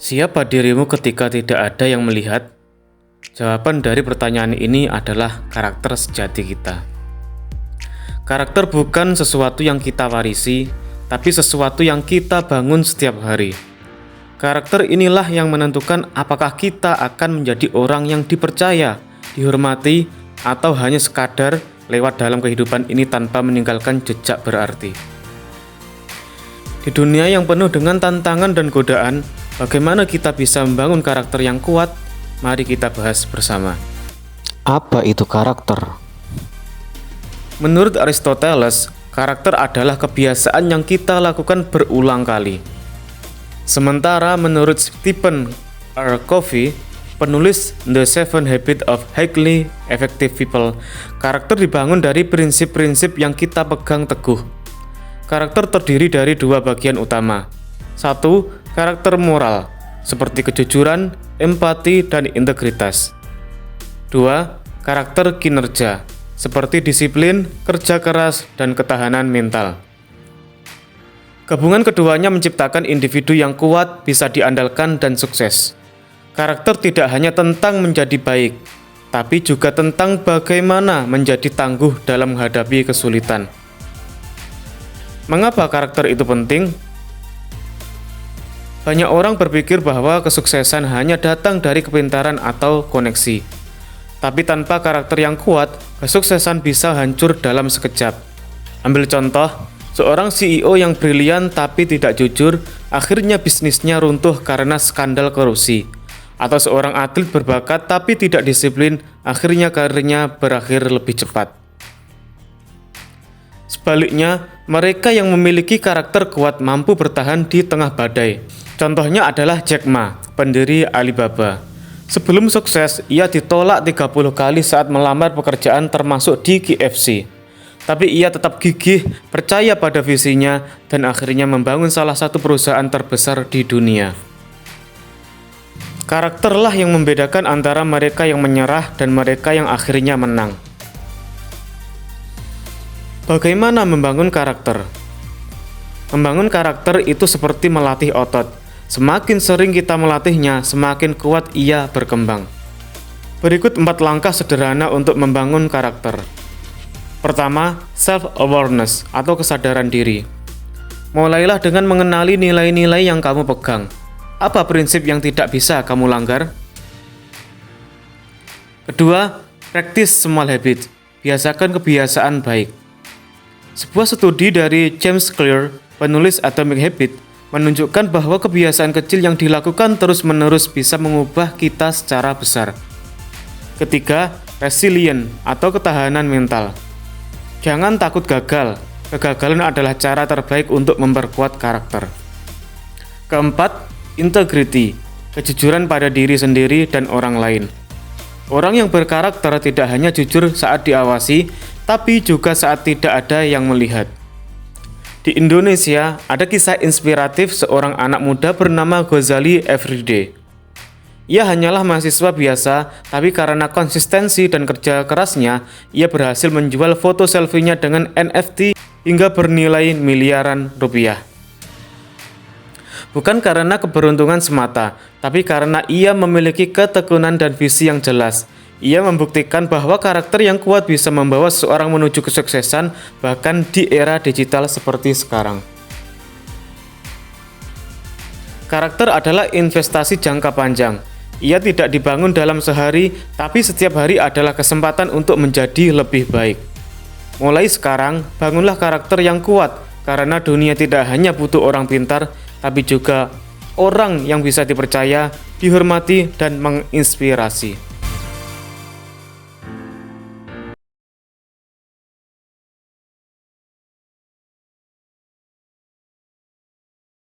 Siapa dirimu ketika tidak ada yang melihat? Jawaban dari pertanyaan ini adalah karakter sejati kita. Karakter bukan sesuatu yang kita warisi, tapi sesuatu yang kita bangun setiap hari. Karakter inilah yang menentukan apakah kita akan menjadi orang yang dipercaya, dihormati, atau hanya sekadar lewat dalam kehidupan ini tanpa meninggalkan jejak berarti. Di dunia yang penuh dengan tantangan dan godaan, bagaimana kita bisa membangun karakter yang kuat? Mari kita bahas bersama. Apa itu karakter? Menurut Aristoteles, karakter adalah kebiasaan yang kita lakukan berulang kali. Sementara menurut Stephen R. Covey, penulis The 7 Habits of Highly Effective People, karakter dibangun dari prinsip-prinsip yang kita pegang teguh. Karakter terdiri dari dua bagian utama. Satu, karakter moral, seperti kejujuran, empati, dan integritas. Dua, karakter kinerja, seperti disiplin, kerja keras, dan ketahanan mental. Gabungan keduanya menciptakan individu yang kuat, bisa diandalkan, dan sukses. Karakter tidak hanya tentang menjadi baik, tapi juga tentang bagaimana menjadi tangguh dalam menghadapi kesulitan. Mengapa karakter itu penting? Banyak orang berpikir bahwa kesuksesan hanya datang dari kepintaran atau koneksi. Tapi tanpa karakter yang kuat, kesuksesan bisa hancur dalam sekejap. Ambil contoh, seorang CEO yang brilian tapi tidak jujur, akhirnya bisnisnya runtuh karena skandal korupsi. Atau seorang atlet berbakat tapi tidak disiplin, akhirnya karirnya berakhir lebih cepat. Sebaliknya, mereka yang memiliki karakter kuat mampu bertahan di tengah badai. Contohnya adalah Jack Ma, pendiri Alibaba. Sebelum sukses, ia ditolak 30 kali saat melamar pekerjaan termasuk di KFC. Tapi ia tetap gigih, percaya pada visinya, dan akhirnya membangun salah satu perusahaan terbesar di dunia. Karakterlah yang membedakan antara mereka yang menyerah dan mereka yang akhirnya menang. Bagaimana membangun karakter? Membangun karakter itu seperti melatih otot. Semakin sering kita melatihnya, semakin kuat ia berkembang. Berikut 4 langkah sederhana untuk membangun karakter. Pertama, self-awareness atau kesadaran diri. Mulailah dengan mengenali nilai-nilai yang kamu pegang. Apa prinsip yang tidak bisa kamu langgar? Kedua, practice small habit. Biasakan kebiasaan baik. Sebuah studi dari James Clear, penulis Atomic Habits, menunjukkan bahwa kebiasaan kecil yang dilakukan terus-menerus bisa mengubah kita secara besar. Ketiga, resilient atau ketahanan mental. Jangan takut gagal. Kegagalan adalah cara terbaik untuk memperkuat karakter. Keempat, integrity, kejujuran pada diri sendiri dan orang lain. Orang yang berkarakter tidak hanya jujur saat diawasi, tapi juga saat tidak ada yang melihat. Di Indonesia, ada kisah inspiratif seorang anak muda bernama Ghazali Everyday. Ia hanyalah mahasiswa biasa, tapi karena konsistensi dan kerja kerasnya, ia berhasil menjual foto selfie-nya dengan NFT hingga bernilai miliaran rupiah. Bukan karena keberuntungan semata, tapi karena ia memiliki ketekunan dan visi yang jelas. Ia membuktikan bahwa karakter yang kuat bisa membawa seseorang menuju kesuksesan bahkan di era digital seperti sekarang. Karakter adalah investasi jangka panjang. Ia tidak dibangun dalam sehari, tapi setiap hari adalah kesempatan untuk menjadi lebih baik. Mulai sekarang, bangunlah karakter yang kuat, karena dunia tidak hanya butuh orang pintar, tapi juga orang yang bisa dipercaya, dihormati, dan menginspirasi.